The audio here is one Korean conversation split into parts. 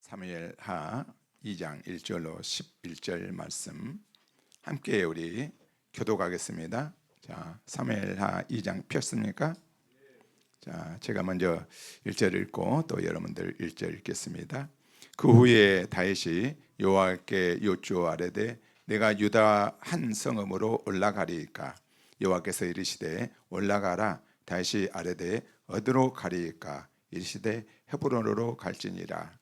사무엘하 2장 1절로 11절 말씀 함께 우리 교독하겠습니다. 자, 사무엘하 2장 폈습니까? 자, 제가 먼저 1절 읽고 또 여러분들 1절 읽겠습니다. 그 후에 다윗이 여호와께 여쭈아뢰되 내가 유다 한 성읍으로 올라가리이까? 여호와께서 이르시되 올라가라. 다윗이 아뢰되 어디로 가리이까? 이르시되 헤브론으로 갈지니라.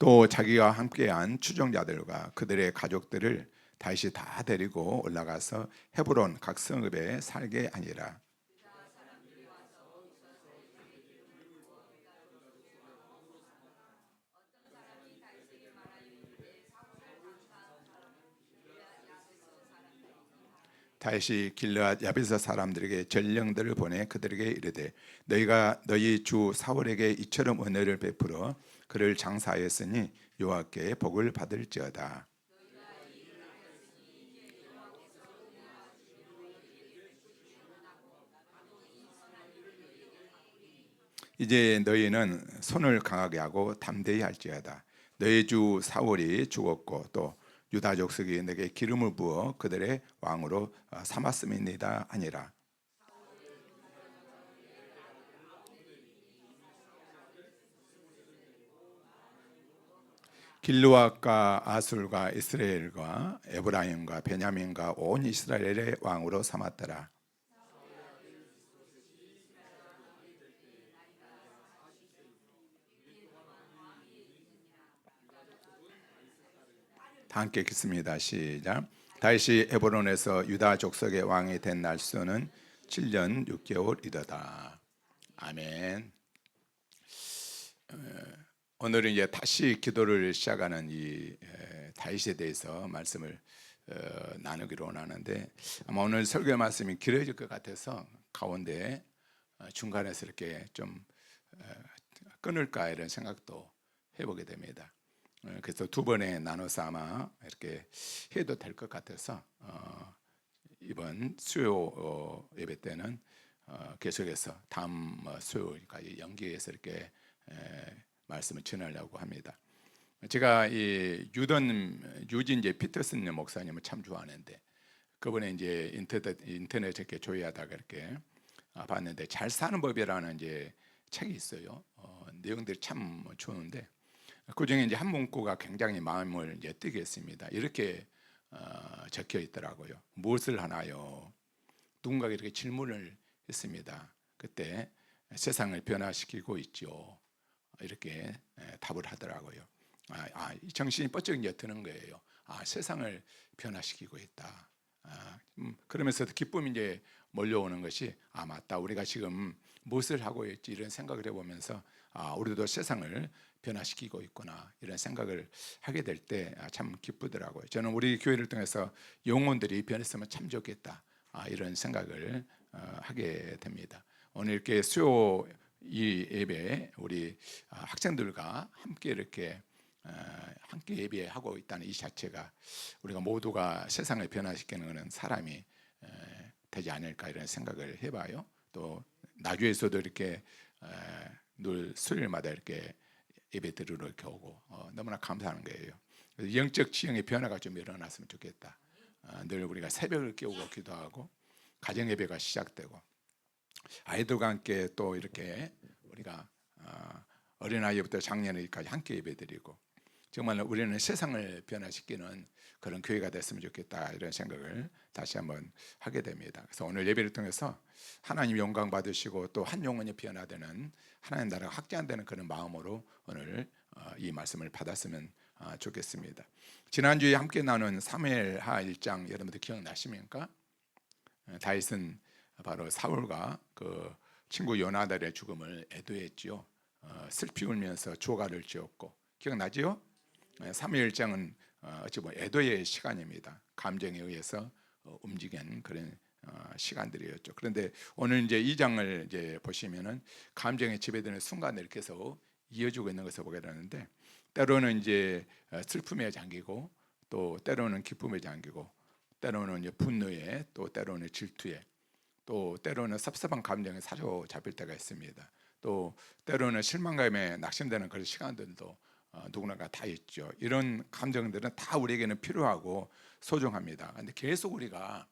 또 자기가 함께한 추종자들과 그들의 가족들을 다윗이 다 데리고 올라가서 헤브론 각 성읍에 살게 하니라. 다윗이 길르앗 야베스 사람들에게 전령들을 보내 그들에게 이르되 너희가 너희 주 사울에게 이처럼 은혜를 베풀어 그를 장사하였으니 여호와께 복을 받을지어다. 이제 너희는 손을 강하게 하고 담대히 할지어다. 너희 주 사울이 죽었고 또 유다 족속이 내게 기름을 부어 그들의 왕으로 삼았음이니이다 하니라. 길르앗과 아술과 이스라엘과 에브라임과 베냐민과 온 이스라엘의 왕으로 삼았더라. 다 함께 읽습니다. 시작. 다윗이 헤브론에서 유다 족속의 왕이 된 날수는 7년 6개월이더다. 아멘. 오늘은 이제 다시 기도를 시작하는 이 다윗에 대해서 말씀을 나누기로 원하는데 아마 오늘 설교 말씀이 길어질 것 같아서 가운데 중간에서 이렇게 좀 끊을까 이런 생각도 해보게 됩니다. 그래서 두 번에 나눠서 아마 이렇게 해도 될 것 같아서 이번 수요 예배 때는 계속해서 다음 수요일까지 연기해서 이렇게 말씀을 전하려고 합니다. 제가 이 유진 피터슨 목사님을 참 좋아하는데 그분의 이제 인터넷 이렇게 조회하다가 이렇게 봤는데 잘 사는 법이라는 이제 책이 있어요. 내용들이 참 좋은데 그 중에 이제 한 문구가 굉장히 마음을 이제 뜨게 했습니다. 이렇게 적혀 있더라고요. 무엇을 하나요? 누군가가 이렇게 질문을 했습니다. 그때 세상을 변화시키고 있죠. 이렇게 답을 하더라고요. 정신이 번쩍 이제 드는 거예요. 세상을 변화시키고 있다. 그러면서 기쁨이 이제 몰려오는 것이 맞다. 우리가 지금 무엇을 하고 있지 이런 생각을 해보면서 우리도 세상을 변화시키고 있구나 이런 생각을 하게 될 때 참 기쁘더라고요. 저는 우리 교회를 통해서 영혼들이 변했으면 참 좋겠다 이런 생각을 하게 됩니다. 오늘 이렇게 수요 이 예배 우리 학생들과 함께 이렇게 함께 예배하고 있다는 이 자체가 우리가 모두가 세상을 변화시키는 것은 사람이 되지 않을까 이런 생각을 해봐요. 또 나주에서도 이렇게 늘 수요일마다 이렇게 예배 드리러 이렇게 오고 너무나 감사하는 거예요. 그래서 영적 지형의 변화가 좀 일어났으면 좋겠다. 늘 우리가 새벽을 깨우고 기도하고 가정 예배가 시작되고 아이들과 함께 또 이렇게 우리가 어린아이부터 장년까지 함께 예배드리고 정말 우리는 세상을 변화시키는 그런 교회가 됐으면 좋겠다 이런 생각을 다시 한번 하게 됩니다. 그래서 오늘 예배를 통해서 하나님 영광 받으시고 또 한 영혼이 변화되는 하나님 나라가 확장되는 그런 마음으로 오늘 이 말씀을 받았으면 좋겠습니다. 지난주에 함께 나눈 사무엘하 1장 여러분들 기억나십니까? 다윗은 바로 사울과 그 친구 요나단의 죽음을 애도했지요. 슬피 울면서 조가를 지었고 기억나지요? 사무엘장은 어찌 보면 애도의 시간입니다. 감정에 의해서 움직이는 그런 시간들이었죠. 그런데 오늘 이제 2장을 이제 보시면은 감정에 지배되는 순간을 계속 이어지고 있는 것을 보게 되는데 때로는 이제 슬픔에 잠기고 또 때로는 기쁨에 잠기고 때로는 이제 분노에, 또 때로는 질투에, 또 때로는 섭섭한 감정에 사로잡힐 때가 있습니다. 또 때로는 실망감에 낙심되는 그런 시간들도 누구나가 다 있죠. 이런 감정들은 다 우리에게는 필요하고 소중합니다. 근데 계속 우리가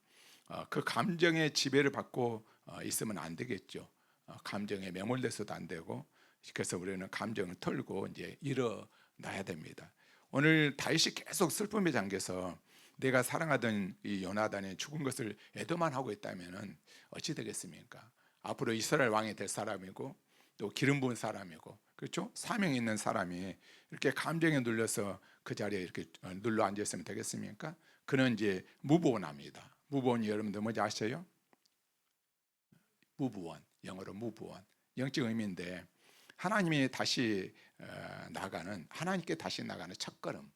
그 감정의 지배를 받고 있으면 안 되겠죠. 감정에 매몰돼서도 안 되고, 그래서 우리는 감정을 털고 이제 일어나야 됩니다. 오늘 다윗이 계속 슬픔에 잠겨서 내가 사랑하던 이 요나단이 죽은 것을 애도만 하고 있다면은 어찌 되겠습니까? 앞으로 이스라엘 왕이 될 사람이고, 또 기름 부은 사람이고, 그렇죠? 사명 있는 사람이 이렇게 감정에 눌려서 그 자리에 이렇게 눌러 앉아 있으면 되겠습니까? 그는 이제 무보원합니다. 무보원이 여러분들 뭔지 아세요? 무브원, 영어로 무브원, 영적 의미인데, 하나님이 다시 나가는, 하나님께 다시 나가는 첫걸음,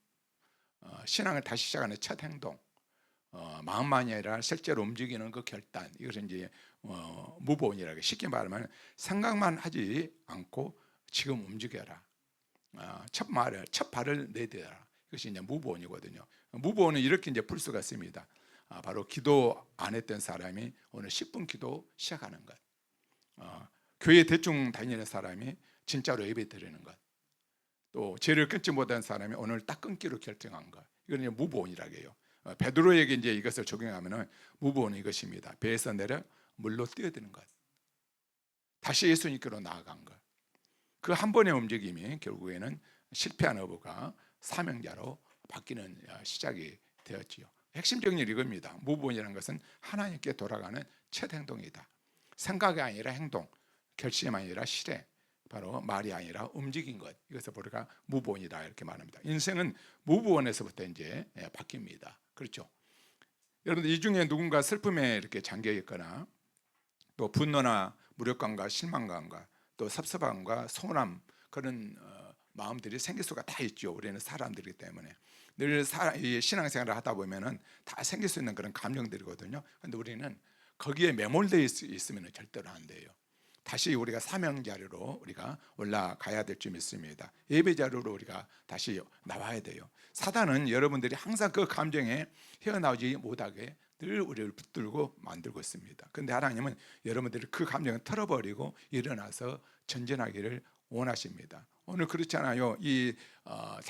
신앙을 다시 시작하는 첫 행동, 마음만이 아니라 실제로 움직이는 그 결단, 이것은 이제 무보원이라고, 쉽게 말하면 생각만 하지 않고 지금 움직여라, 첫 발을 내딛어라, 이것이 이제 무보원이거든요. 무보원은 이렇게 이제 풀 수가 있습니다. 바로 기도 안 했던 사람이 오늘 10분 기도 시작하는 것, 교회 대충 다니는 사람이 진짜로 예배 드리는 것, 또 죄를 끊지 못한 사람이 오늘 딱 끊기로 결정한 것, 이건 이제 무보원이라고 해요. 베드로에게 이제 이것을 적용하면은 무보원은 이것입니다. 배에서 내려 물로 뛰어드는 것, 다시 예수님께로 나아간 것, 그 한 번의 움직임이 결국에는 실패한 어부가 사명자로 바뀌는 시작이 되었지요. 핵심적인 일 이겁니다. 무보원이라는 것은 하나님께 돌아가는 첫 행동이다. 생각이 아니라 행동, 결심 아니라 실행, 바로 말이 아니라 움직인 것, 이것을 우리가 무보원이다 이렇게 말합니다. 인생은 무보원에서부터 이제 바뀝니다. 그렇죠? 여러분, 이 중에 누군가 슬픔에 이렇게 잠겨 있거나, 또 분노나 무력감과 실망감과 또 섭섭함과 서운함, 그런 마음들이 생길 수가 다 있죠. 우리는 사람들이기 때문에 늘 신앙생활을 하다 보면은 다 생길 수 있는 그런 감정들이거든요. 그런데 우리는 거기에 매몰되어 있으면 절대로 안 돼요. 다시 우리가 사명 자리로 우리가 올라가야 될 줄 믿습니다. 예배 자리로 우리가 다시 나와야 돼요. 사단은 여러분들이 항상 그 감정에 헤어나오지 못하게 늘 우리를 붙들고 만들고 있습니다. 그런데 하나님은 여러분들이 그 감정을 털어버리고 일어나서 전진하기를 원하십니다. 오늘 그렇잖아요. 이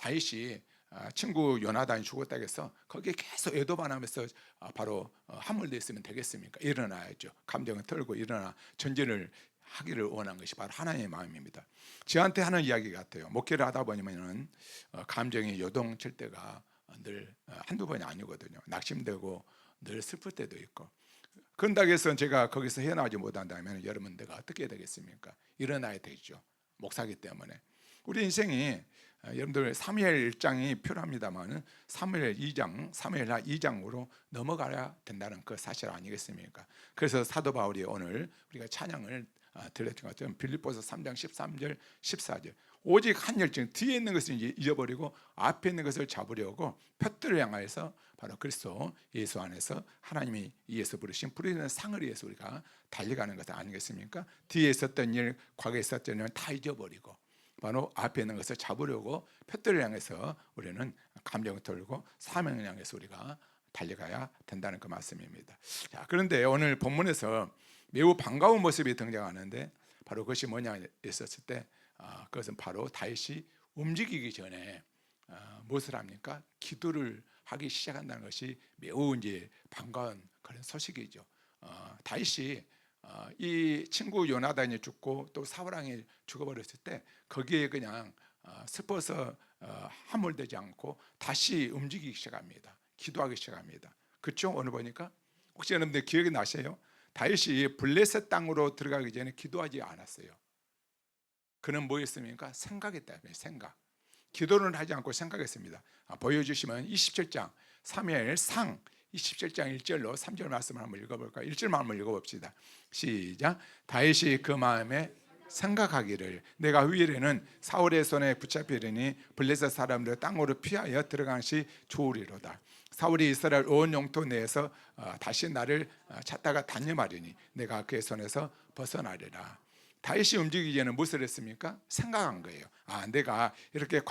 다윗이 친구 요나단이 죽었다고 해서 거기에 계속 애도반하면서 바로 함몰되어 있으면 되겠습니까? 일어나야죠. 감정을 털고 일어나 전진을 하기를 원한 것이 바로 하나님의 마음입니다. 저한테 하는 이야기 같아요. 목회를 하다 보면은 감정이 요동칠 때가 늘 한두 번이 아니거든요. 낙심되고 늘 슬플 때도 있고, 그런다고 해서 제가 거기서 헤어나오지 못한다면 여러분, 내가 어떻게 해야 되겠습니까? 일어나야 되죠. 목사기 때문에. 우리 인생이 여러분들 사무엘 1장이 필요합니다만 사무엘 2장, 사무엘하 2장으로 넘어가야 된다는 그 사실 아니겠습니까? 그래서 사도 바울이 오늘 우리가 찬양을 들렸던 것처럼 빌립보서 3장 13절 14절, 오직 한 열정, 뒤에 있는 것을 이제 잊어버리고 앞에 있는 것을 잡으려고 표들을 향하여서 바로 그리스도 예수 안에서 하나님이 위에서 부르신 부르는 상을 위해서 우리가 달려가는 것 아니겠습니까? 뒤에 있었던 일, 과거에 있었던 일 다 잊어버리고 바로 앞에 있는 것을 잡으려고 표들을 향해서 우리는 감정을 털고 사명을 향해서 우리가 달려가야 된다는 그 말씀입니다. 자, 그런데 오늘 본문에서 매우 반가운 모습이 등장하는데, 바로 그것이 뭐냐 했었을 때 그것은 바로 다윗이 움직이기 전에 무엇을 합니까? 기도를 하기 시작한다는 것이 매우 이제 반가운 그런 소식이죠. 다윗이 이 친구 요나단이 죽고 또 사울왕이 죽어버렸을 때 거기에 그냥 슬퍼서 함몰되지 않고 다시 움직이기 시작합니다. 기도하기 시작합니다. 그렇죠? 오늘 보니까 혹시 여러분들 기억이 나세요? 다윗이 블레셋 땅으로 들어가기 전에 기도하지 않았어요. 그는 뭐였습니까? 생각했다며, 생각. 기도를 하지 않고 생각했습니다. 보여주시면 27장 사무엘상 27장 1절로 3절 말씀을 한번 읽어볼까요? 1절만 한번 읽어봅시다. 시작. 다윗이 그 마음에 생각하기를, 내가 후일에는 사울의 손에 붙잡히리니 블레셋 사람들 땅으로 피하여 들어가는 것이 좋으리로다. 사울이 이스라엘 온 영토 내에서 다시 나를 찾다가 단념하리니 내가 그의 손에서 벗어나리라. 다윗이 움직이기 전에 무엇을 했습니까? 생각한 거예요. 내가 이렇게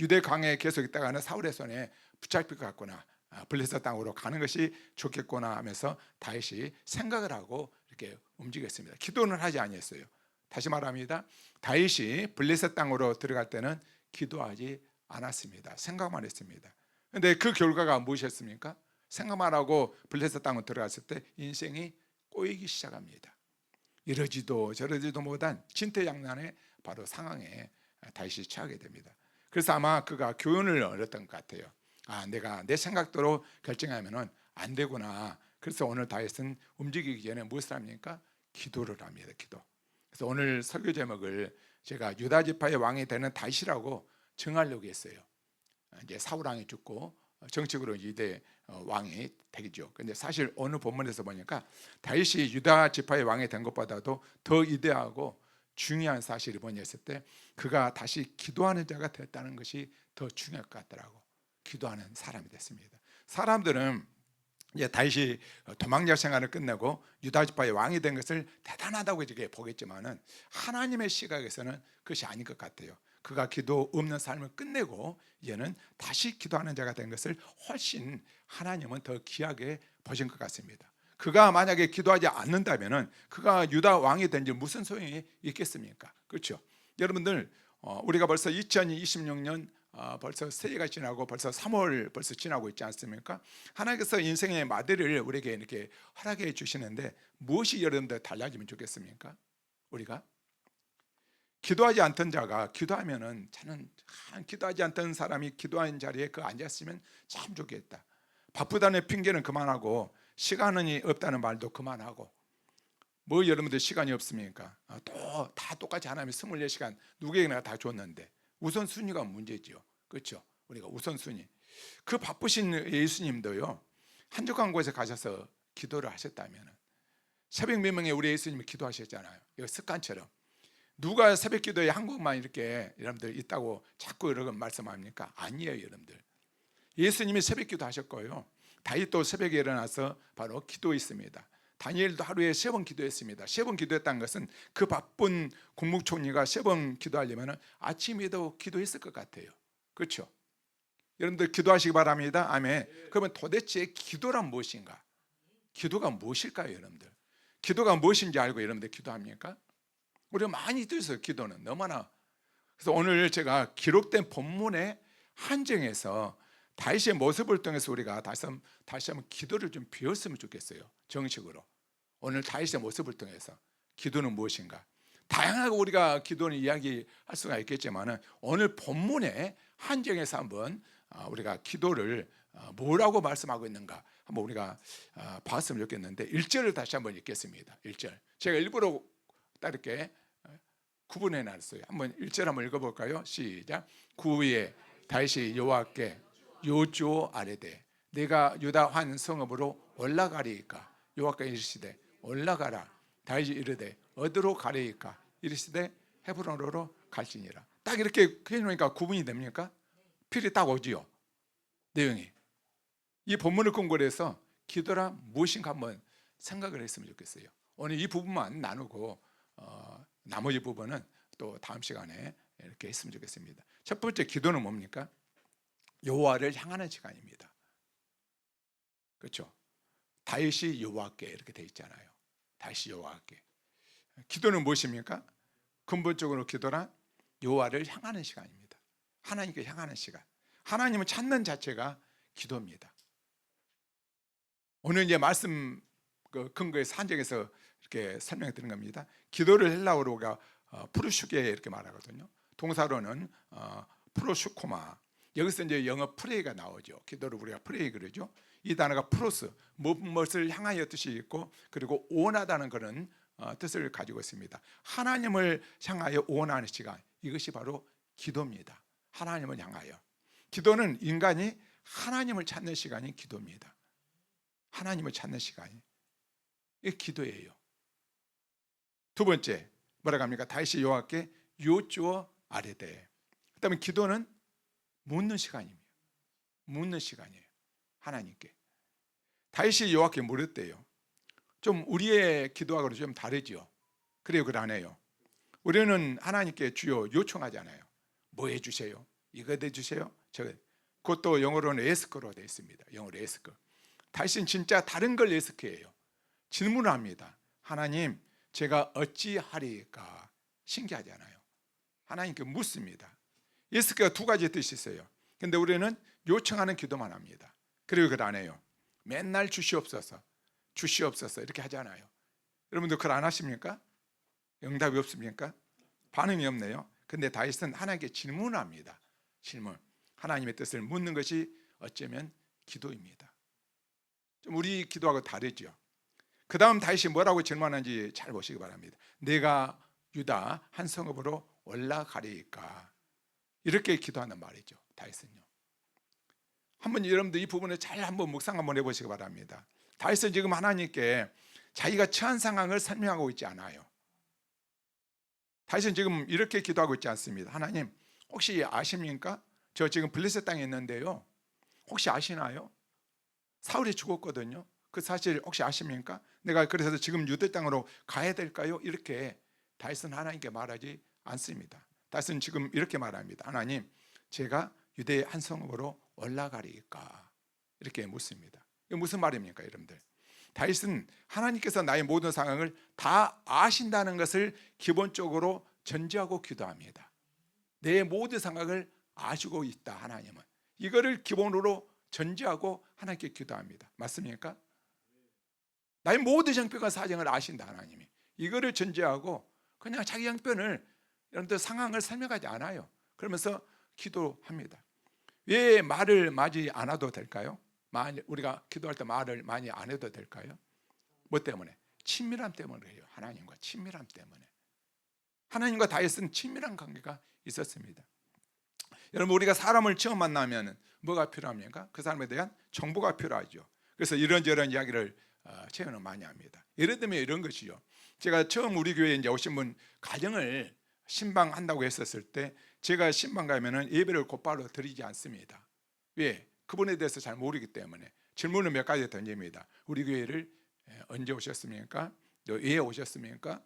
유대 광야에 계속 있다가는 사울의 손에 붙잡힐 것 같구나. 블레셋 땅으로 가는 것이 좋겠구나 하면서 다윗이 생각을 하고 이렇게 움직였습니다. 기도는 하지 아니했어요. 다시 말합니다. 다윗이 블레셋 땅으로 들어갈 때는 기도하지 않았습니다. 생각만 했습니다. 그런데 그 결과가 무엇이었습니까? 생각만 하고 블레셋 땅으로 들어갔을 때 인생이 꼬이기 시작합니다. 이러지도 저러지도 못한 진퇴양난의 바로 상황에 다윗이 처하게 됩니다. 그래서 아마 그가 교훈을 얻었던 것 같아요. 내가 내 생각대로 결정하면은 안 되구나. 그래서 오늘 다윗은 움직이기 전에 무엇을 합니까? 기도를 합니다. 기도. 그래서 오늘 설교 제목을 제가 유다 지파의 왕이 되는 다윗이라고 정하려고 했어요. 이제 사울 왕이 죽고 정식으로 이제 왕이 되겠죠. 근데 사실 오늘 본문에서 보니까 다윗이 유다 지파의 왕이 된 것보다도 더 이대하고 중요한 사실이 뭐냐했을 때 그가 다시 기도하는 자가 됐다는 것이 더 중요할 것 같더라고. 기도하는 사람이 됐습니다. 사람들은 이제 다윗이 도망자 생활을 끝내고 유다 지파의 왕이 된 것을 대단하다고 이렇게 보겠지만은 하나님의 시각에서는 그것이 아닌 것 같아요. 그가 기도 없는 삶을 끝내고 이제는 다시 기도하는 자가 된 것을 훨씬 하나님은 더 귀하게 보신 것 같습니다. 그가 만약에 기도하지 않는다면은 그가 유다 왕이 된 지 무슨 소용이 있겠습니까? 그렇죠? 여러분들 우리가 벌써 2026년 벌써 새해가 지나고 벌써 3월 벌써 지나고 있지 않습니까? 하나님께서 인생의 마디를 우리에게 이렇게 허락해 주시는데 무엇이 여러분들 달라지면 좋겠습니까? 우리가 기도하지 않던 자가 기도하면은 저는 기도하지 않던 사람이 기도하는 자리에 그 앉았으면 참 좋겠다. 바쁘다는 핑계는 그만하고 시간이 없다는 말도 그만하고 뭐 여러분들 시간이 없습니까? 또 다 똑같이 하나님이 24시간 누구에게나 다 줬는데 우선순위가 문제지요. 그렇죠? 우리가 우선순위. 그 바쁘신 예수님도요 한적한 곳에 가셔서 기도를 하셨다면 새벽 몇 명에 우리 예수님이 기도하셨잖아요. 이거 습관처럼. 누가 새벽 기도에 한국만 이렇게 여러분들 있다고 자꾸 이렇게 말씀합니까? 아니에요, 여러분들. 예수님이 새벽 기도 하셨고요. 다윗도 새벽에 일어나서 바로 기도했습니다. 다니엘도 하루에 3번 기도했습니다. 3번 기도했다는 것은 그 바쁜 국무총리가 3번 기도하려면 아침에도 기도했을 것 같아요. 그렇죠? 여러분들 기도하시기 바랍니다. 아멘. 그러면 도대체 기도란 무엇인가? 기도가 무엇일까요, 여러분들? 기도가 무엇인지 알고 여러분들 기도합니까? 우리가 많이 들었어요. 기도는 너무나. 그래서 오늘 제가 기록된 본문의 한정에서 다윗의 모습을 통해서 우리가 다시 한번 기도를 좀 배웠으면 좋겠어요. 정식으로. 오늘 다윗의 모습을 통해서 기도는 무엇인가? 다양하게 우리가 기도는 이야기할 수가 있겠지만 오늘 본문의 한정에서 한번 우리가 기도를 뭐라고 말씀하고 있는가 한번 우리가 봤으면 좋겠는데 1절을 다시 한번 읽겠습니다. 1절. 제가 일부러 딱 이렇게 구분해 놨어요. 한번 1절 한번 읽어볼까요? 시작. 구위에 다윗이 여호와께 요조 아뢰되 내가 유다 한 성읍으로 올라가리이까 여호와께 이르시되 올라가라. 다윗이 이르되 어디로 가리이까 이르시되 헤브론으로 갈지니라. 딱 이렇게 해놓으니까 구분이 됩니까? 필이 딱 오지요. 내용이 이 본문을 근거로 해서 기도란 무엇인가 한번 생각을 했으면 좋겠어요. 오늘 이 부분만 나누고 나머지 부분은 또 다음 시간에 이렇게 했으면 좋겠습니다. 첫 번째 기도는 뭡니까? 여호와를 향하는 시간입니다. 그렇죠? 다윗이 여호와께 이렇게 돼 있잖아요. 다윗이 여호와께. 기도는 무엇입니까? 근본적으로 기도란 여호와를 향하는 시간입니다. 하나님께 향하는 시간. 하나님을 찾는 자체가 기도입니다. 오늘 이제 말씀 근거에서 한정에서 이렇게 설명해 드린 겁니다. 기도를 헬라어로 우리가 프루슈게 이렇게 말하거든요. 동사로는 프로슈코마. 여기서 이제 영어 프레이가 나오죠. 기도를 우리가 프레이 그러죠. 이 단어가 프로스, 무엇을 향하여 뜻이 있고 그리고 원하다는 그런 뜻을 가지고 있습니다. 하나님을 향하여 원하는 시간, 이것이 바로 기도입니다. 하나님을 향하여. 기도는 인간이 하나님을 찾는 시간이 기도입니다. 하나님을 찾는 시간이 이게 기도예요. 두 번째 뭐라고 합니까? 다윗이 여호와께 요주어 아뢰되. 그다음에 기도는 묻는 시간입니다. 묻는 시간이에요. 하나님께. 다윗이 여호와께 물었대요. 좀 우리의 기도하고는 좀 다르죠. 그래요, 그러네요. 우리는 하나님께 주여 요청하잖아요. 뭐 해주세요? 이거 해주세요? 저 그것도 영어로는 에스크로 되어 있습니다. 영어로 에스크. 다윗은 진짜 다른 걸 에스크예요. 질문을 합니다. 하나님, 제가 어찌하리까? 신기하잖아요. 하나님께 묻습니다. 에스크가 두 가지 뜻이 있어요. 근데 우리는 요청하는 기도만 합니다. 그리고 그걸 안 해요. 맨날 주시옵소서, 주시옵소서 이렇게 하잖아요. 여러분들 그걸 안 하십니까? 응답이 없습니까? 반응이 없네요. 근데 다윗은 하나님께 질문합니다. 질문. 하나님의 뜻을 묻는 것이 어쩌면 기도입니다. 좀 우리 기도하고 다르죠. 그 다음 다윗이 뭐라고 질문하는지 잘 보시기 바랍니다. 내가 유다 한 성읍으로 올라가리까? 이렇게 기도하는 말이죠. 다윗은요. 한번 여러분들 이 부분을 잘 한번 묵상 한번 해보시기 바랍니다. 다윗은 지금 하나님께 자기가 처한 상황을 설명하고 있지 않아요. 다윗은 지금 이렇게 기도하고 있지 않습니다. 하나님, 혹시 아십니까? 저 지금 블레셋 땅에 있는데요, 혹시 아시나요? 사울이 죽었거든요. 그 사실 혹시 아십니까? 내가 그래서 지금 유대 땅으로 가야 될까요? 이렇게 다윗은 하나님께 말하지 않습니다. 다윗은 지금 이렇게 말합니다. 하나님, 제가 유대의 한 성읍으로 올라가리까? 이렇게 묻습니다. 이게 무슨 말입니까, 여러분들? 다윗은 하나님께서 나의 모든 상황을 다 아신다는 것을 기본적으로 전제하고 기도합니다. 내 모든 상황을 아시고 있다, 하나님은. 이거를 기본으로 전제하고 하나님께 기도합니다. 맞습니까? 나의 모든 형편과 사정을 아신다, 하나님이. 이거를 전제하고 그냥 자기 형편을, 여러분들 상황을 설명하지 않아요. 그러면서 기도합니다. 왜 말을 많이 안 해도 될까요? 우리가 기도할 때 말을 많이 안 해도 될까요? 뭐 때문에? 친밀함 때문이에요. 하나님과 친밀함 때문에. 하나님과 다윗은 친밀한 관계가 있었습니다. 여러분, 우리가 사람을 처음 만나면 뭐가 필요합니까? 그 사람에 대한 정보가 필요하죠. 그래서 이런저런 이야기를 최근에 많이 합니다. 예를 들면 이런 것이요. 제가 처음 우리 교회에 이제 오신 분 가정을 신방한다고 했었을 때, 제가 신방 가면은 예배를 곧바로 드리지 않습니다. 왜? 그분에 대해서 잘 모르기 때문에. 질문을 몇 가지 던집니다. 우리 교회를 언제 오셨습니까? 왜 오셨습니까?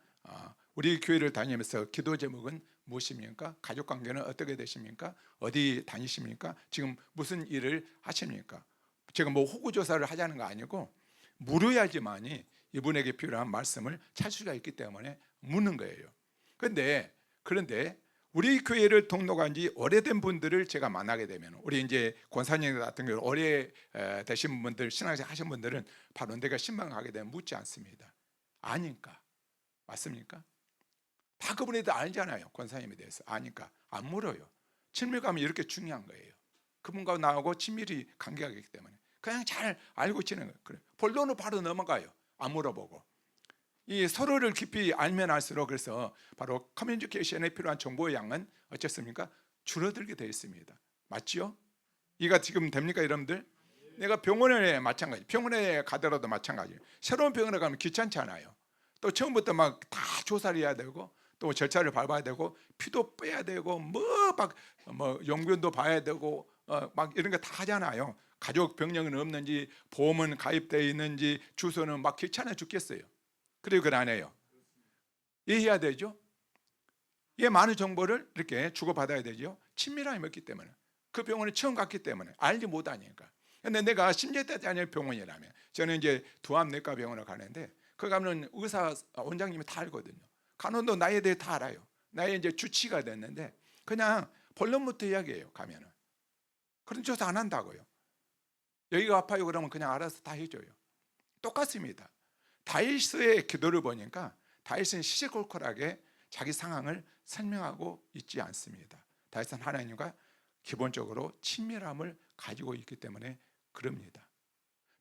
우리 교회를 다니면서 기도 제목은 무엇입니까? 가족 관계는 어떻게 되십니까? 어디 다니십니까? 지금 무슨 일을 하십니까? 제가 뭐 호구 조사를 하자는 거 아니고, 물어야지만이 이분에게 필요한 말씀을 찾을 수가 있기 때문에 묻는 거예요. 그런데 우리 교회를 등록한 지 오래된 분들을 제가 만나게 되면, 우리 이제 권사님 같은 경우 오래 되신 분들, 신앙생활 하신 분들은 바로 내가 신방 가게 되면 묻지 않습니다. 아니까. 맞습니까? 다 그분에 대해 알잖아요. 권사님에 대해서 아니까 안 물어요. 친밀감이 이렇게 중요한 거예요. 그분과 나하고 친밀히 관계가 있기 때문에 그냥 잘 알고 지내는 거예요. 그래. 본론은 바로 넘어가요. 안 물어보고. 이 서로를 깊이 알면 알수록, 그래서 바로 커뮤니케이션에 필요한 정보의 양은 어쨌습니까? 줄어들게 되어 있습니다. 맞죠? 이해가 지금 됩니까, 여러분들? 내가 병원에 마찬가지, 병원에 가더라도 마찬가지예요. 새로운 병원에 가면 귀찮지 않아요. 또 처음부터 막 다 조사를 해야 되고, 또 절차를 밟아야 되고, 피도 빼야 되고, 뭐 용변도 봐야 되고, 막 이런 거 다 하잖아요. 가족 병력은 없는지, 보험은 가입되어 있는지, 주소는 막 귀찮아 죽겠어요. 그리고 그걸 안 해요. 이해해야 되죠. 이 많은 정보를 이렇게 주고받아야 되죠. 친밀함이 없기 때문에. 그 병원에 처음 갔기 때문에 알지 못하니까. 근데 내가 심재대 아니면 병원이라면, 저는 이제 두암내과 병원을 가는데, 그 가면 의사 원장님이 다 알거든요. 간호도 나에 대해 다 알아요. 나의 이제 주치가 됐는데 그냥 본론부터 이야기해요. 가면은 그런 조사 안 한다고요. 여기가 아파요 그러면 그냥 알아서 다 해줘요. 똑같습니다. 다윗의 기도를 보니까 다윗은 시시콜콜하게 자기 상황을 설명하고 있지 않습니다. 다윗은 하나님과 기본적으로 친밀함을 가지고 있기 때문에 그럽니다.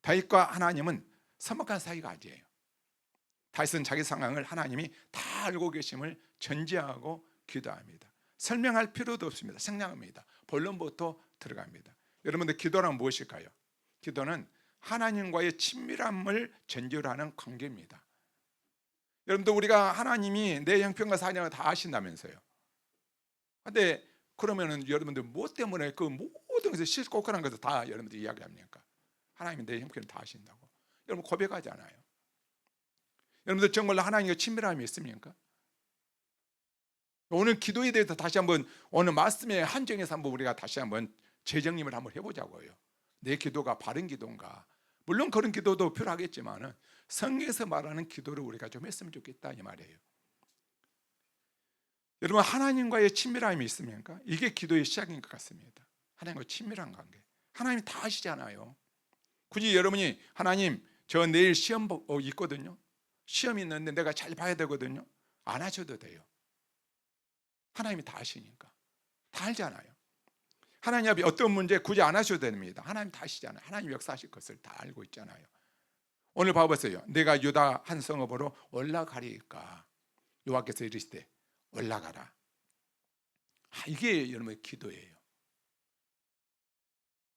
다윗과 하나님은 서먹한 사이가 아니에요. 다윗은 자기 상황을 하나님이 다 알고 계심을 전제하고 기도합니다. 설명할 필요도 없습니다. 생략합니다. 본론부터 들어갑니다. 여러분들, 기도란 무엇일까요? 기도는 하나님과의 친밀함을 전제로 하는 관계입니다. 여러분들, 우리가 하나님이 내 형편과 사정을 다 아신다면서요. 근데 그러면은 여러분들 뭐 때문에 그 모든 것을 실곡한 것을 다 여러분들 이야기합니까? 하나님이 내 형편을 다 아신다고. 여러분 고백하잖아요. 여러분들 정말로 하나님과 친밀함이 있습니까? 오늘 기도에 대해서 다시 한번, 오늘 말씀의 한정에서 한번 우리가 다시 한번 재정립을 한번 해보자고요. 내 기도가 바른 기도인가. 물론 그런 기도도 필요하겠지만 성경에서 말하는 기도를 우리가 좀 했으면 좋겠다 이 말이에요. 여러분, 하나님과의 친밀함이 있습니까? 이게 기도의 시작인 것 같습니다. 하나님과 친밀한 관계. 하나님이 다 아시잖아요. 굳이 여러분이 하나님 저 내일 시험 있거든요, 시험이 있는데 내가 잘 봐야 되거든요, 안 하셔도 돼요. 하나님이 다 아시니까. 다 알잖아요. 하나님 앞에 어떤 문제 굳이 안 하셔도 됩니다. 하나님 다 아시잖아요. 하나님 역사하실 것을 다 알고 있잖아요. 오늘 봐보세요. 내가 유다 한 성읍으로 올라가리까 여호와께서 이르시되 올라가라. 이게 여러분의 기도예요.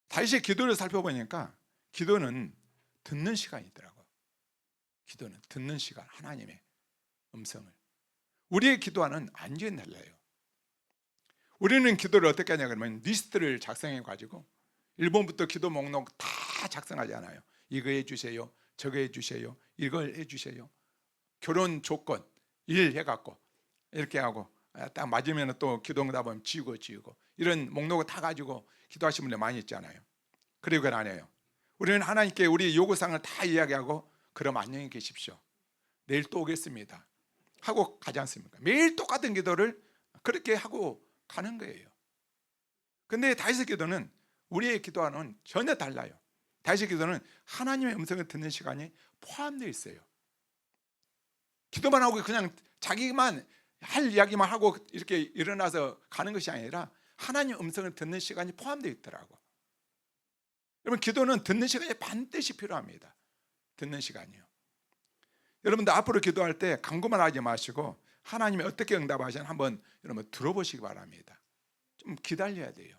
다윗의 기도를 살펴보니까 기도는 듣는 시간이더라고요. 기도는 듣는 시간, 하나님의 음성을. 우리의 기도와는 완전히 달라요. 우리는 기도를 어떻게 하냐 그러면 리스트를 작성해 가지고 1번부터 기도 목록 다 작성하잖아요. 이거 해주세요, 저거 해주세요, 이걸 해주세요. 결혼 조건, 일 해갖고 이렇게 하고 딱 맞으면 또 기도응답하면 지우고 이런 목록을 다 가지고 기도하시는 분들 많이 있잖아요. 그리고 그건 안 해요. 우리는 하나님께 우리 요구사항을 다 이야기하고 그럼 안녕히 계십시오, 내일 또 오겠습니다 하고 가지 않습니까? 매일 똑같은 기도를 그렇게 하고 가는 거예요. 근데 다윗의 기도는 우리의 기도와는 전혀 달라요. 다윗의 기도는 하나님의 음성을 듣는 시간이 포함되어 있어요. 기도만 하고 그냥 자기만 할 이야기만 하고 이렇게 일어나서 가는 것이 아니라 하나님의 음성을 듣는 시간이 포함되어 있더라고. 여러분, 기도는 듣는 시간이 반드시 필요합니다. 듣는 시간이요. 여러분들 앞으로 기도할 때 강구만 하지 마시고 하나님이 어떻게 응답하시나 한번 여러분 들어보시기 바랍니다. 좀 기다려야 돼요.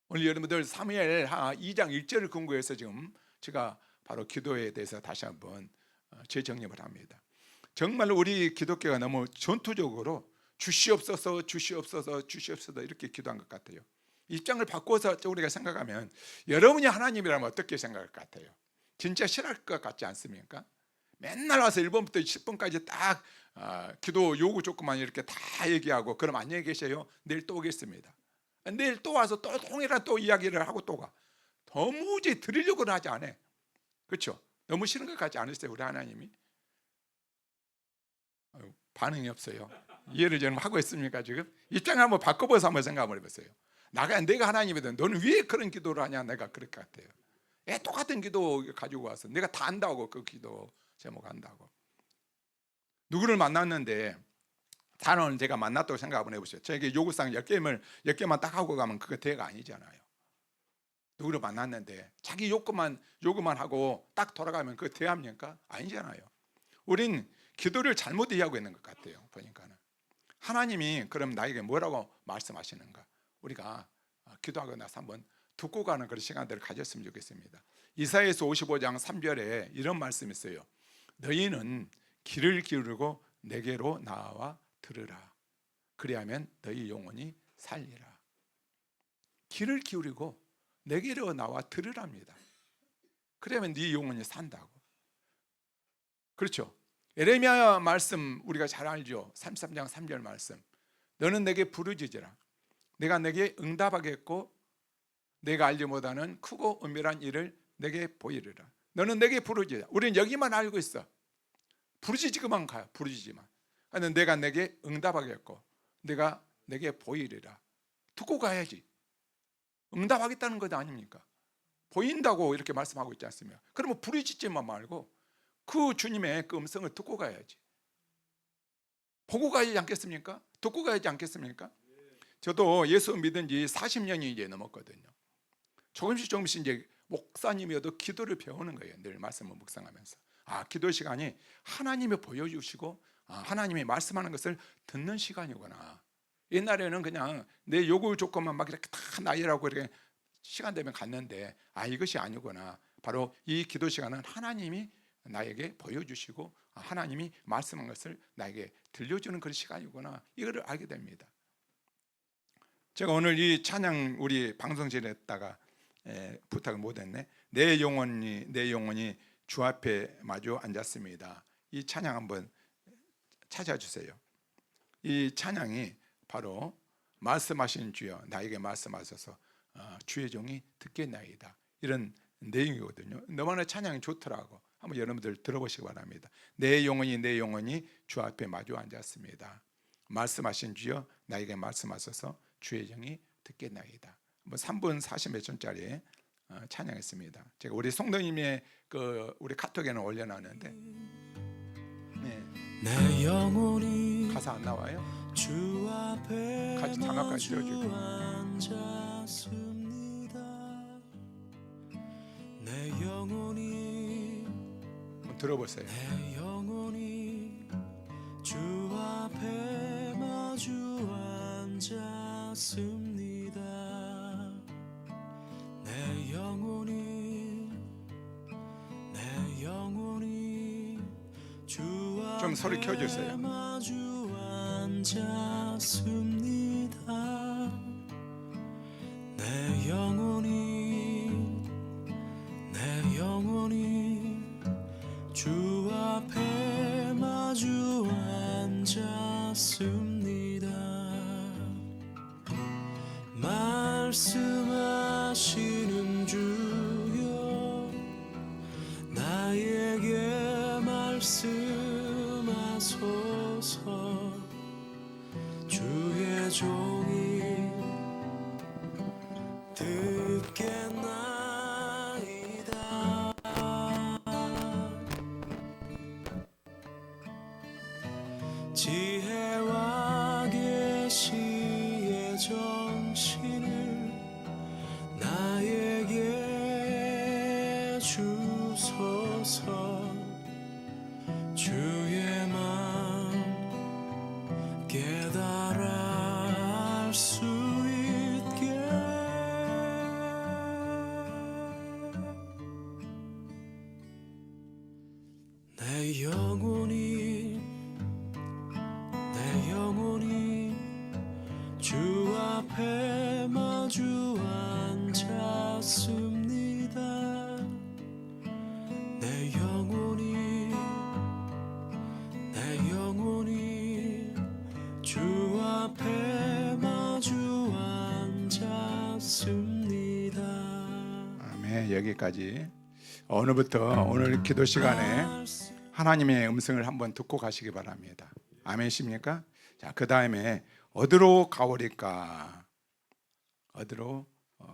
오늘 여러분들 사무엘 2장 1절을 근거해서 지금 제가 바로 기도에 대해서 다시 한번 재정립을 합니다. 정말 우리 기독교가 너무 전투적으로 주시옵소서 이렇게 기도한 것 같아요. 입장을 바꿔서 우리가 생각하면 여러분이 하나님이라면 어떻게 생각할 것 같아요? 진짜 싫어할 것 같지 않습니까? 맨날 와서 1번부터 10번까지 딱 기도 요구 조건만 이렇게 다 얘기하고 그럼 안녕히 계세요, 내일 또 오겠습니다. 내일 또 와서 또 통일한 또 이야기를 하고 또 가. 도무지 들으려고는 하지 않아. 그렇죠? 너무 싫은 것 같지 않으세요? 우리 하나님이? 반응이 없어요. 이해를 좀 하고 있습니까? 지금 입장을 한번 바꿔봐서 한번 생각을 해보세요. 내가 하나님이든 너는 왜 그런 기도를 하냐? 내가 그럴 것 같아요. 똑같은 기도 가지고 와서 내가 다 안다고, 그 기도 제목 안다고. 누구를 만났는데 단원을 제가 만났다고 생각 한번 해보세요. 저에게 요구사항 10개만 딱 하고 가면 그거 대가 아니잖아요. 누구를 만났는데 자기 요구만 하고 딱 돌아가면 그거 대합니까? 아니잖아요. 우린 기도를 잘못 이해하고 있는 것 같아요. 보니까는 하나님이 그럼 나에게 뭐라고 말씀하시는가, 우리가 기도하고 나서 한번 듣고 가는 그런 시간들을 가졌으면 좋겠습니다. 이사야서 55장 3절에 이런 말씀이 있어요. 너희는 귀를 기울이고 내게로 나와 들으라. 그리하면 너희 영혼이 살리라. 귀를 기울이고 내게로 나와 들으랍니다. 그러면 네 영혼이 산다고. 그렇죠? 예레미야 말씀 우리가 잘 알죠. 33장 3절 말씀. 너는 내게 부르짖으라. 내가 내게 응답하겠고 내가 알지 못하는 크고 은밀한 일을 내게 보이리라. 너는 내게 부르짖으라. 우리는 여기만 알고 있어. 부르짖기만 가요. 부르짖기만. 내가 내게 응답하겠고 내가 내게 보이리라. 듣고 가야지. 응답하겠다는 것 아닙니까? 보인다고 이렇게 말씀하고 있지 않습니까? 그러면 부르짖지만 말고 그 주님의 그 음성을 듣고 가야지. 보고 가야지 않겠습니까? 듣고 가야지 않겠습니까? 저도 예수 믿은 지 40년이 이제 넘었거든요. 조금씩 이제 목사님이어도 기도를 배우는 거예요. 늘 말씀을 묵상하면서 기도 시간이 하나님이 보여주시고 하나님이 말씀하는 것을 듣는 시간이구나. 옛날에는 그냥 내 요구 조건만 막 이렇게 다 나열하고 이렇게 시간 되면 갔는데 이것이 아니구나. 바로 이 기도 시간은 하나님이 나에게 보여주시고 하나님이 말씀한 것을 나에게 들려주는 그런 시간이구나. 이거를 알게 됩니다. 제가 오늘 이 찬양 우리 방송실에다가 부탁을 못했네. 내 영혼이 주 앞에 마주 앉았습니다. 이 찬양 한번 찾아주세요. 이 찬양이 바로 말씀하신 주여 나에게 말씀하셔서 주의 종이 듣겠나이다. 이런 내용이거든요. 너무나 찬양이 좋더라고. 한번 여러분들 들어보시기 바랍니다. 내 영혼이 주 앞에 마주 앉았습니다. 말씀하신 주여 나에게 말씀하셔서 주의 종이 듣겠나이다. 뭐 3분 40몇 초짜리 찬양했습니다. 제가 우리 성도님의 우리 카톡에는 올려놨는데 내 영혼이 가사 안 나와요? 주 앞에 같이 자막까지 띄워주고. 앉았습니다. 내 영혼이 한번 들어보세요. 내 영혼이 주 앞에 마주 앉았습니다. 내 영혼이 주 좀 소리 켜주세요. 마주 앉았습니다. 내 영혼이 주 앞에 마주 앉았습니다. 말씀하시는 주여 나에게 말씀하소서. 주의 종이 듣겠나이다. 지혜와 계시의 정신을 나에게 주소서. 주의 마음 깨달아 알 수 있게. 내 영혼이 주 앞에 마주 앉았습니다. 내 영혼이 주 앞에 마주 앉았습니다. 아멘. 여기까지. 오늘부터 오늘 기도 시간에 하나님의 음성을 한번 듣고 가시기 바랍니다. 아멘이십니까? 자, 그 다음에 어디로 가오리까? 어디로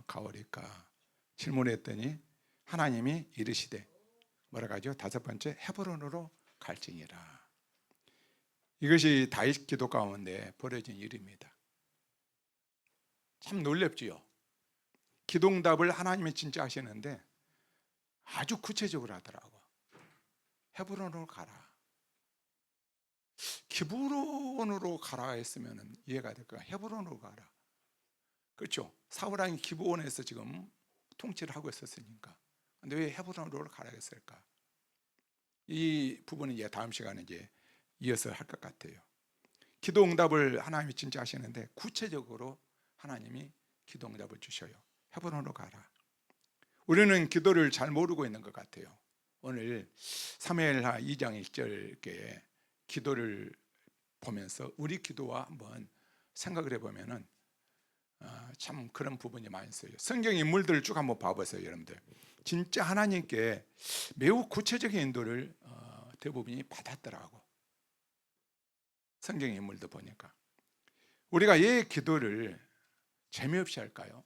가오리까? 질문했더니 하나님이 이르시되 뭐라고 하죠? 다섯 번째, 헤브론으로 갈지니라. 이것이 다윗 기도 가운데 벌어진 일입니다. 참 놀랍지요. 기도응답을 하나님이 진짜 하시는데 아주 구체적으로 하더라고. 헤브론으로 가라. 기브론으로 가라 했으면 이해가 될 거야. 헤브론으로 가라. 그렇죠. 사울 왕이 기브온에서 지금 통치를 하고 있었으니까. 근데 왜 헤브론으로 가라 했을까? 이 부분은 이제 다음 시간에 이제 이어서 할 것 같아요. 기도 응답을 하나님이 진짜 하시는데 구체적으로 하나님이 기도 응답을 주셔요. 헤브론으로 가라. 우리는 기도를 잘 모르고 있는 것 같아요. 오늘 사무엘하 2장 1절에 기도를 보면서 우리 기도와 한번 생각을 해보면은 참 그런 부분이 많이 있어요. 성경 인물들을 쭉 한번 봐보세요, 여러분들. 진짜 하나님께 매우 구체적인 인도를 대부분이 받았더라고. 성경 인물도 보니까. 우리가 왜 기도를 재미없이 할까요?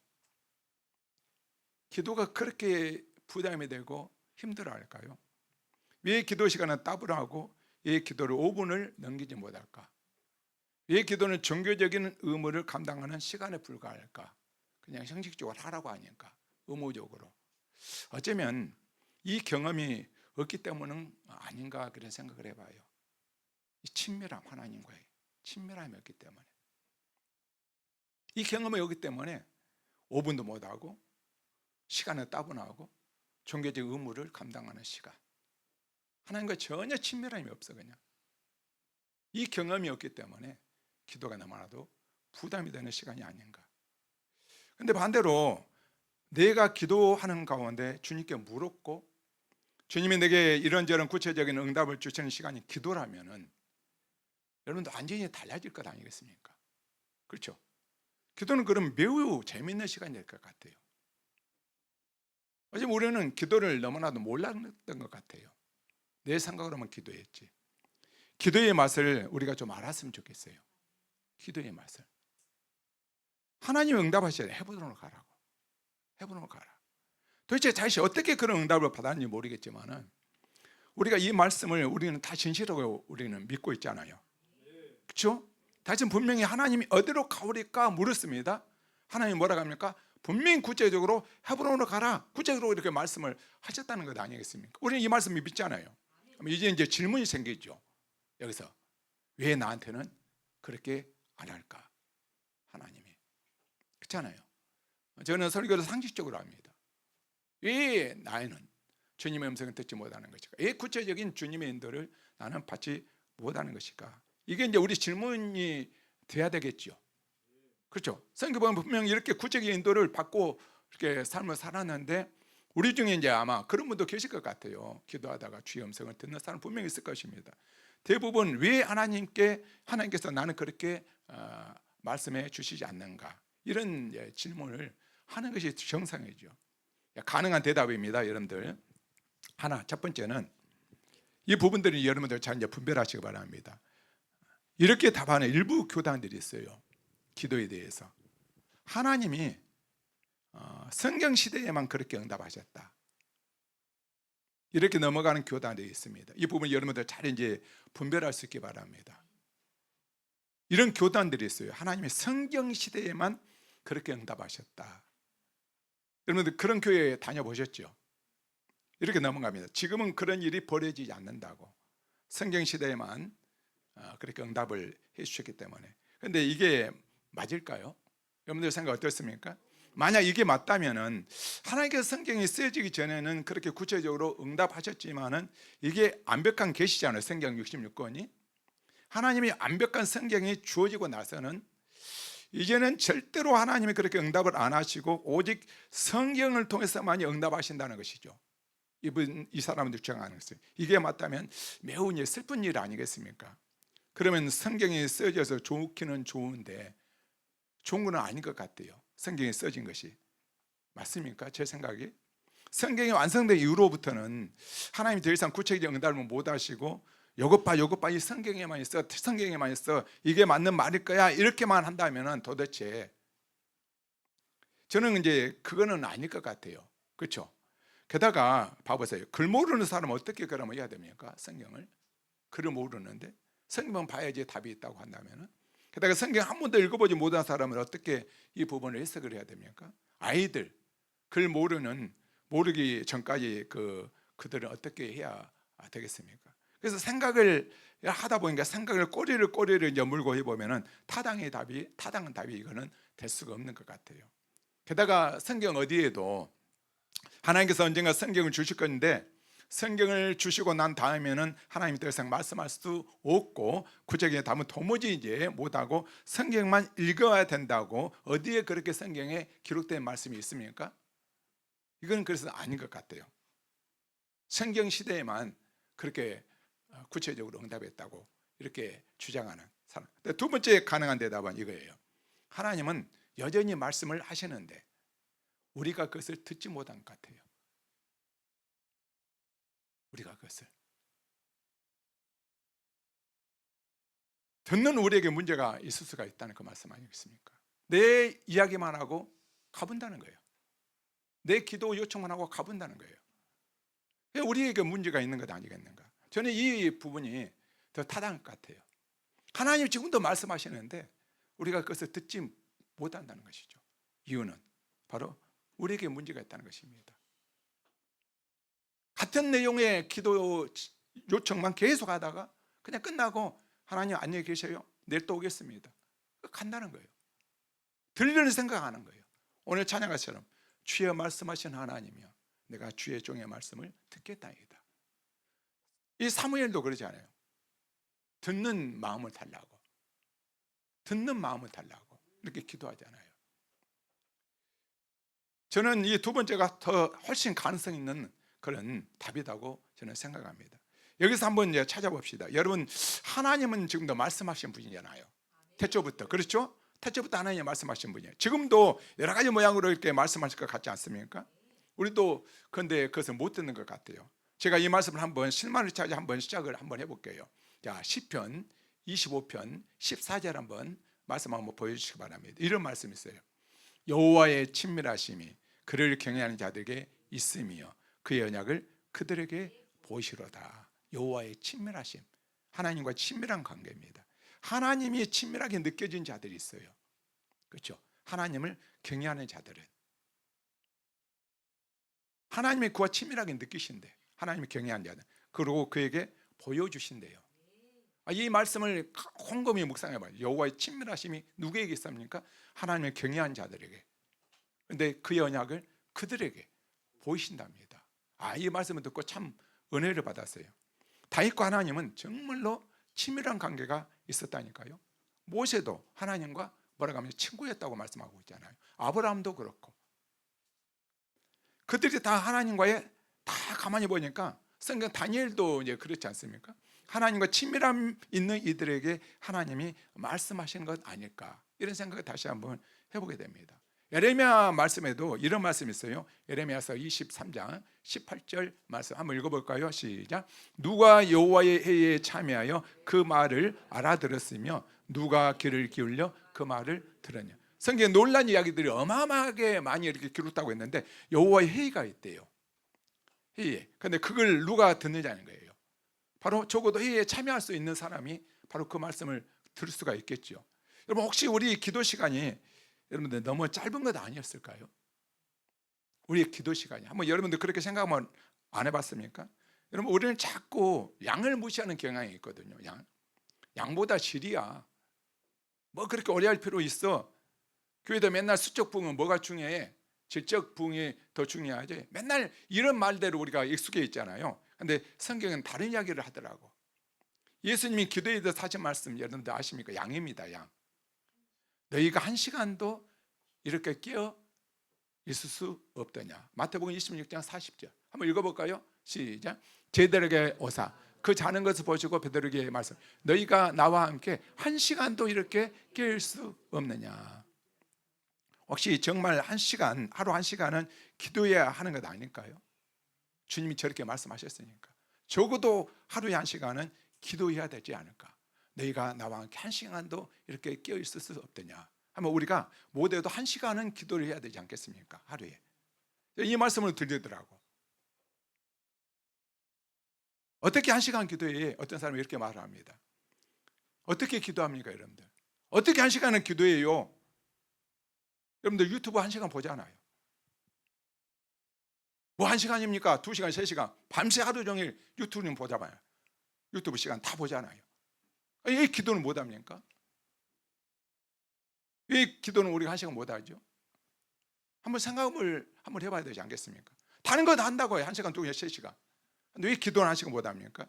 기도가 그렇게 부담이 되고 힘들어 할까요? 왜 기도 시간은 따분하고 왜 기도를 5분을 넘기지 못할까? 왜 기도는 종교적인 의무를 감당하는 시간에 불과할까? 그냥 형식적으로 하라고 하니까, 의무적으로. 어쩌면 이 경험이 없기 때문은 아닌가 그런 생각을 해봐요. 이 친밀함, 하나님과의 친밀함이 없기 때문에. 이 경험이 없기 때문에 5분도 못하고 시간은 따분하고 종교적 의무를 감당하는 시간, 하나님과 전혀 친밀함이 없어. 그냥 이 경험이 없기 때문에 기도가 너무나도 부담이 되는 시간이 아닌가. 근데 반대로 내가 기도하는 가운데 주님께 물었고 주님이 내게 이런저런 구체적인 응답을 주시는 시간이 기도라면은 여러분도 완전히 달라질 것 아니겠습니까? 그렇죠? 기도는 그럼 매우 재미있는 시간이 될 것 같아요. 어제 우리는 기도를 너무나도 몰랐던 것 같아요. 내 생각으로만 기도했지. 기도의 맛을 우리가 좀 알았으면 좋겠어요. 기도의 맛을. 하나님 응답하셔야 돼. 헤브론으로 가라고. 헤브론으로 가라. 도대체 자신이 어떻게 그런 응답을 받았는지 모르겠지만은 우리가 이 말씀을 우리는 다 진실하고 우리는 믿고 있잖아요. 그렇죠? 다시 분명히 하나님이 어디로 가오리까 물었습니다. 하나님이 뭐라고 합니까? 분명히 구체적으로 헤브론으로 가라. 구체적으로 이렇게 말씀을 하셨다는 것 아니겠습니까? 우리는 이 말씀을 믿잖아요. 이제 질문이 생기죠. 여기서 왜 나한테는 그렇게 안 할까? 하나님이. 그렇잖아요. 저는 설교를 상식적으로 합니다. 왜 나에는 주님의 음성을 듣지 못하는 것일까? 왜 구체적인 주님의 인도를 나는 받지 못하는 것일까? 이게 이제 우리 질문이 돼야 되겠죠. 그렇죠? 성경 보면 분명히 이렇게 구체적인 인도를 받고 이렇게 삶을 살았는데 우리 중에 이제 아마 그런 분도 계실 것 같아요. 기도하다가 주의 음성을 듣는 사람 분명히 있을 것입니다. 대부분 왜 하나님께서 나는 그렇게 말씀해 주시지 않는가? 이런 질문을 하는 것이 정상이죠. 가능한 대답입니다, 여러분들. 첫 번째는 이 부분들은 여러분들 잘 이제 분별하시기 바랍니다. 이렇게 답하는 일부 교단들이 있어요. 기도에 대해서 하나님이 성경 시대에만 그렇게 응답하셨다. 이렇게 넘어가는 교단들이 있습니다. 이 부분 여러분들 잘 이제 분별할 수 있기 바랍니다. 이런 교단들이 있어요. 하나님이 성경 시대에만 그렇게 응답하셨다. 여러분들 그런 교회 다녀보셨죠? 이렇게 넘어갑니다. 지금은 그런 일이 벌어지지 않는다고. 성경 시대에만 그렇게 응답을 해주셨기 때문에. 그런데 이게 맞을까요? 여러분들 생각 어떻습니까? 만약 이게 맞다면은 하나님께서 성경이 쓰여지기 전에는 그렇게 구체적으로 응답하셨지만은 이게 완벽한 계시잖아요. 성경 66권이. 하나님이 완벽한 성경이 주어지고 나서는 이제는 절대로 하나님이 그렇게 응답을 안 하시고 오직 성경을 통해서만이 응답하신다는 것이죠. 이 사람들 주장하는 것은 이게 맞다면 매우 슬픈 일 아니겠습니까? 그러면 성경이 써져서 좋기는 좋은데 좋은 건 아닌 것 같아요. 성경이 써진 것이 맞습니까? 제 생각에 성경이 완성된 이후로부터는 하나님이 더 이상 구체적인 응답을 못 하시고 요것 봐 이 성경에만 있어 이게 맞는 말일 거야 이렇게만 한다면은 도대체 저는 이제 그거는 아닐 것 같아요. 그렇죠? 게다가 봐보세요. 글 모르는 사람은 어떻게 그러면 해야 됩니까? 성경을 글을 모르는데 성경만 봐야지 답이 있다고 한다면은 게다가 성경 한 번도 읽어보지 못한 사람은 어떻게 이 부분을 해석을 해야 됩니까? 아이들 글 모르기 전까지 그들은 어떻게 해야 되겠습니까? 그래서 생각을 하다 보니까 생각을 꼬리를 이제 물고 해보면은 타당한 답이 이거는 될 수가 없는 것 같아요. 게다가 성경 어디에도 하나님께서 언젠가 성경을 주실 건데 성경을 주시고 난 다음에는 하나님이 더 이상 말씀할 수 없고 구체적인 답은 도무지 이제 못하고 성경만 읽어야 된다고 어디에 그렇게 성경에 기록된 말씀이 있습니까? 이건 그래서 아닌 것 같아요. 성경 시대에만 그렇게 구체적으로 응답했다고 이렇게 주장하는 사람. 두 번째 가능한 대답은 이거예요. 하나님은 여전히 말씀을 하시는데 우리가 그것을 듣지 못한 것 같아요. 우리가 그것을 듣는 우리에게 문제가 있을 수가 있다는 그 말씀 아니겠습니까? 내 이야기만 하고 가본다는 거예요. 내 기도 요청만 하고 가본다는 거예요. 우리에게 문제가 있는 것 아니겠는가? 저는 이 부분이 더 타당할 것 같아요. 하나님 지금도 말씀하시는데 우리가 그것을 듣지 못한다는 것이죠. 이유는 바로 우리에게 문제가 있다는 것입니다. 같은 내용의 기도 요청만 계속 하다가 그냥 끝나고 하나님 안녕히 계셔요. 내일 또 오겠습니다. 간다는 거예요. 들리는 생각하는 거예요. 오늘 찬양가처럼 주의 말씀하신 하나님이여 내가 주의 종의 말씀을 듣겠다이다. 이 사무엘도 그러지 않아요. 듣는 마음을 달라고 이렇게 기도하잖아요. 저는 이 두 번째가 더 훨씬 가능성 있는 그런 답이라고 저는 생각합니다. 여기서 한번 이제 찾아봅시다. 여러분 하나님은 지금도 말씀하신 분이잖아요. 태초부터 그렇죠? 첫째부터 하나님이 말씀하신 분이에요. 지금도 여러 가지 모양으로 이렇게 말씀하실 것 같지 않습니까? 우리도 그런데 그것을 못 듣는 것 같아요. 제가 이 말씀을 한번 실마리 차지 한번 시작을 한번 해볼게요. 자, 시편 25편 14절 한번 말씀 한번 보여주시기 바랍니다. 이런 말씀이 있어요. 여호와의 친밀하심이 그를 경외하는 자들에게 있으며 그의 언약을 그들에게 보시로다. 여호와의 친밀하심, 하나님과 친밀한 관계입니다. 하나님이 친밀하게 느껴진 자들이 있어요. 그렇죠? 하나님을 경외하는 자들은 하나님이 그와 친밀하게 느끼신대. 하나님이 경외하는 자들, 그리고 그에게 보여주신대요. 이 말씀을 곰곰이 묵상해 봐요. 여호와의 친밀하심이 누구에게 있습니까? 하나님을 경외하는 자들에게. 그런데 그의 언약을 그들에게 보이신답니다. 이 말씀을 듣고 참 은혜를 받았어요. 다윗과 하나님은 정말로 친밀한 관계가 있었다니까요. 모세도 하나님과 뭐라고 하면 친구였다고 말씀하고 있잖아요. 아브라함도 그렇고. 그들이 다 하나님과의 다 가만히 보니까 성경 다니엘도 이제 그렇지 않습니까? 하나님과 친밀함 있는 이들에게 하나님이 말씀하시는 것 아닐까, 이런 생각을 다시 한번 해보게 됩니다. 예레미야 말씀에도 이런 말씀이 있어요. 예레미야서 23장 18절 말씀 한번 읽어볼까요? 시작. 누가 여호와의 회의에 참여하여 그 말을 알아들었으며 누가 귀를 기울여 그 말을 들었냐. 성경에 놀란 이야기들이 어마어마하게 많이 이렇게 기록되고 있는데 여호와의 회의가 있대요. 회의에. 근데 그걸 누가 듣느냐는 거예요. 바로 적어도 회의에 참여할 수 있는 사람이 바로 그 말씀을 들을 수가 있겠죠. 여러분, 혹시 우리 기도 시간이 여러분들 너무 짧은 것 아니었을까요? 우리의 기도 시간이 한번 여러분들 그렇게 생각하면 안 해봤습니까? 여러분, 우리는 자꾸 양을 무시하는 경향이 있거든요. 양보다 질이야. 뭐 그렇게 오래 할 필요 있어? 교회도 맨날 수적 부흥은 뭐가 중요해? 질적 부흥이 더 중요하지. 맨날 이런 말대로 우리가 익숙해 있잖아요. 근데 성경은 다른 이야기를 하더라고. 예수님이 기도에도 하신 말씀 여러분들 아십니까? 양입니다. 양. 너희가 한 시간도 이렇게 깨어 있을 수 없더냐. 마태복음 26장 40절 한번 읽어볼까요? 시작. 제들에게 오사 그 자는 것을 보시고 베드로에게 말씀, 너희가 나와 함께 한 시간도 이렇게 깨일 수 없느냐. 혹시 정말 한 시간, 하루 한 시간은 기도해야 하는 것 아닐까요? 주님이 저렇게 말씀하셨으니까 적어도 하루에 한 시간은 기도해야 되지 않을까. 너희가 나와 함께 한 시간도 이렇게 깨어 있을 수 없더냐 하면 우리가 모두에도 한 시간은 기도를 해야 되지 않겠습니까? 하루에. 이 말씀을 들리더라고. 어떻게 한 시간 기도해? 어떤 사람이 이렇게 말을 합니다. 어떻게 기도합니까, 여러분들? 어떻게 한 시간은 기도해요? 여러분들 유튜브 한 시간 보잖아요. 뭐 한 시간입니까? 2시간, 3시간 밤새 하루 종일 유튜브는 보잖아요. 유튜브 시간 다 보잖아요. 이 기도는 못 합니까? 이 기도는 우리가 한 시간 못 하죠? 한번 생각을 한번 해봐야 되지 않겠습니까? 다른 거 다 한다고 해요. 1시간, 2시간, 3시간. 근데 왜 기도는 한 시간 못 합니까?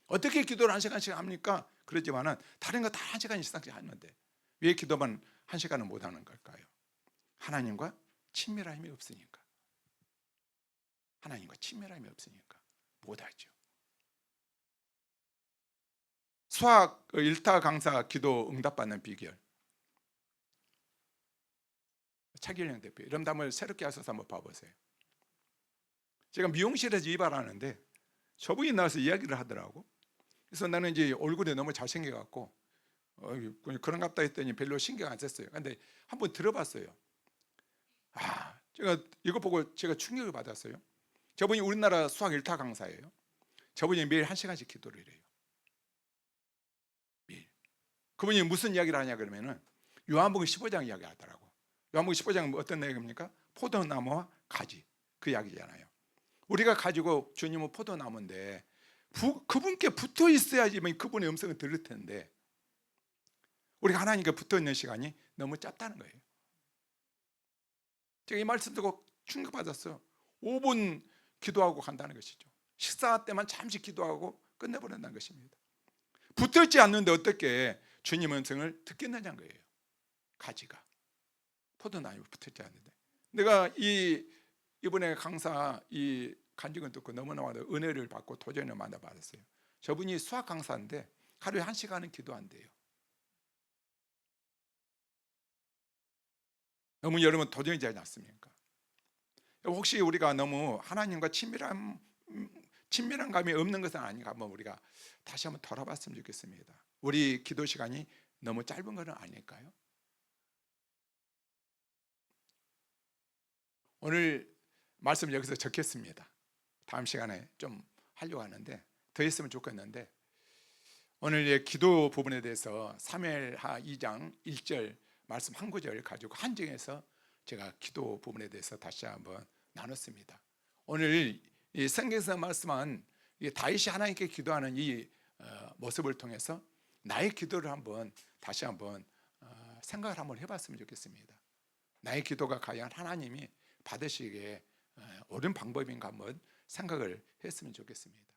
어떻게 기도를 한 시간씩 합니까? 그러지만은 다른 거 다 한 시간 이상씩 하는데 왜 기도만 한 시간은 못 하는 걸까요? 하나님과 친밀함이 없으니까. 하나님과 친밀함이 없으니까 못하죠. 수학 1타 강사 기도 응답받는 비결. 차기령 대표. 이런 담을 새롭게 하셔서 한번 봐보세요. 제가 미용실에서 이발하는데 저분이 나와서 이야기를 하더라고. 그래서 나는 이제 얼굴이 너무 잘생겨갖고 그런갑다 했더니 별로 신경 안 썼어요. 근데 한번 들어봤어요. 제가 이거 보고 제가 충격을 받았어요. 저분이 우리나라 수학 1타 강사예요. 저분이 매일 1시간씩 기도를 해요. 매일. 그분이 무슨 이야기를 하냐 그러면은 요한복음 15장 이야기 하더라고. 요한복음 15장은 어떤 내용입니까? 포도나무와 가지, 그 이야기잖아요. 우리가 가지고 주님은 포도나무인데 그분께 붙어 있어야지만 그분의 음성을 들을 텐데 우리가 하나님께 붙어 있는 시간이 너무 짧다는 거예요. 제가 이 말씀 듣고 충격받았어요. 5분 기도하고 간다는 것이죠. 식사 때만 잠시 기도하고 끝내버린다는 것입니다. 붙어있지 않는데 어떻게 주님의 음성을 듣겠느냐는 거예요. 가지가 포도나무에 붙어있지 않는데. 내가 이번에 강사 이 간증을 듣고 너무나 은혜를 받고 도전을 만나받았어요. 저분이 수학 강사인데 하루에 1시간은 기도한대요. 너무 여러분 도전이지 않습니까? 혹시 우리가 너무 하나님과 친밀한 감이 없는 것은 아닌가 한번 우리가 다시 한번 돌아봤으면 좋겠습니다. 우리 기도 시간이 너무 짧은 것은 아닐까요? 오늘 말씀 여기서 적겠습니다. 다음 시간에 좀 하려고 하는데 더 했으면 좋겠는데, 오늘 기도 부분에 대해서 사무엘하 2장 1절 말씀 한 구절 가지고 한정해서 제가 기도 부분에 대해서 다시 한번 나눴습니다. 오늘 이 성경에서 말씀한 이 다윗이 하나님께 기도하는 이 모습을 통해서 나의 기도를 한번 다시 한번 생각을 한번 해봤으면 좋겠습니다. 나의 기도가 과연 하나님이 받으시기에 옳은 방법인가 한번 생각을 했으면 좋겠습니다.